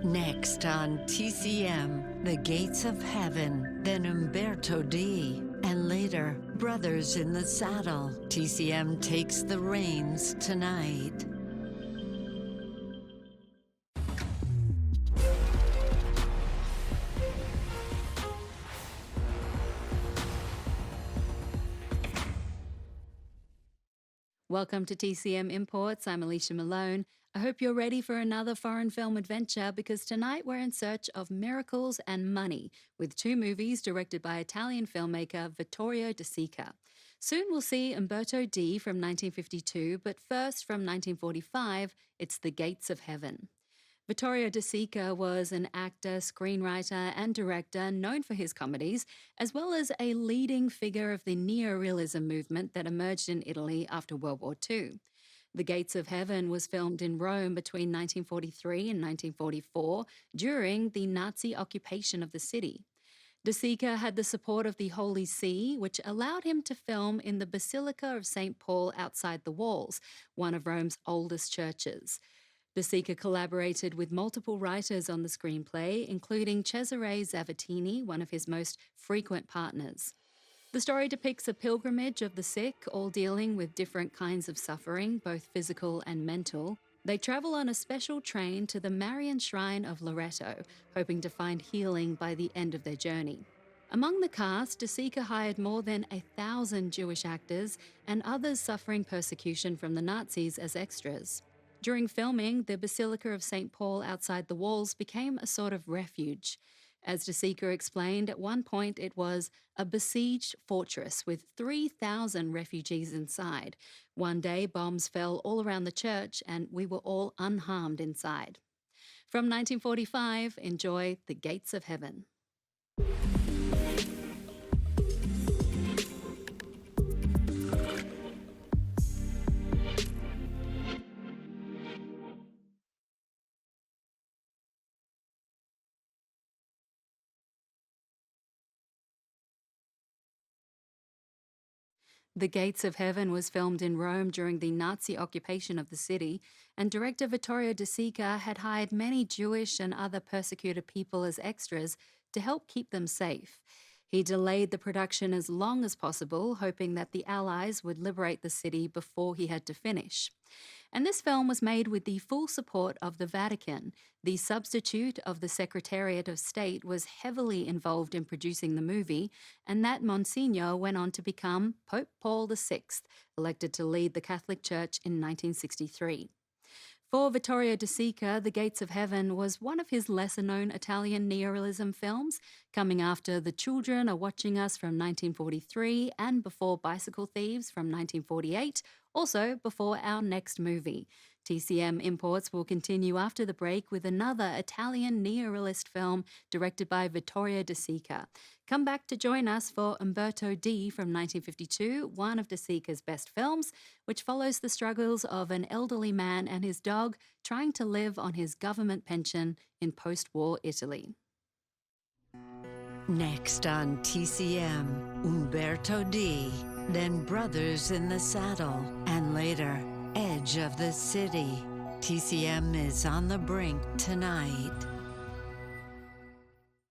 Next on TCM, The Gates of Heaven, then Umberto D, and later, Brothers in the Saddle. TCM takes the reins tonight. Welcome to TCM Imports. I'm Alicia Malone. I hope you're ready for another foreign film adventure because tonight we're in search of miracles and money with two movies directed by Italian filmmaker Vittorio De Sica. Soon we'll see Umberto D from 1952, but first from 1945, it's The Gates of Heaven. Vittorio De Sica was an actor, screenwriter, and director known for his comedies, as well as a leading figure of the neorealism movement that emerged in Italy after World War II. The Gates of Heaven was filmed in Rome between 1943 and 1944 during the Nazi occupation of the city. De Sica had the support of the Holy See, which allowed him to film in the Basilica of St. Paul outside the walls, one of Rome's oldest churches. De Sica collaborated with multiple writers on the screenplay, including Cesare Zavattini, one of his most frequent partners. The story depicts a pilgrimage of the sick, all dealing with different kinds of suffering, both physical and mental. They travel on a special train to the Marian Shrine of Loreto, hoping to find healing by the end of their journey. Among the cast, De Sica hired more than 1,000 Jewish actors and others suffering persecution from the Nazis as extras. During filming, the Basilica of St. Paul outside the walls became a sort of refuge. As De Sica explained, at one point it was a besieged fortress with 3,000 refugees inside. One day, bombs fell all around the church and we were all unharmed inside. From 1945, enjoy The Gates of Heaven. The Gates of Heaven was filmed in Rome during the Nazi occupation of the city, and director Vittorio De Sica had hired many Jewish and other persecuted people as extras to help keep them safe. He delayed the production as long as possible, hoping that the Allies would liberate the city before he had to finish. And this film was made with the full support of the Vatican. The substitute of the Secretariat of State was heavily involved in producing the movie, and that Monsignor went on to become Pope Paul VI, elected to lead the Catholic Church in 1963. For Vittorio De Sica, The Gates of Heaven was one of his lesser-known Italian neorealism films, coming after The Children Are Watching Us from 1943 and before Bicycle Thieves from 1948, also before our next movie. TCM Imports will continue after the break with another Italian neorealist film directed by Vittorio De Sica. Come back to join us for Umberto D from 1952, one of De Sica's best films, which follows the struggles of an elderly man and his dog trying to live on his government pension in post-war Italy. Next on TCM, Umberto D, then Brothers in the Saddle, and later, Edge of the City. TCM is on the brink tonight.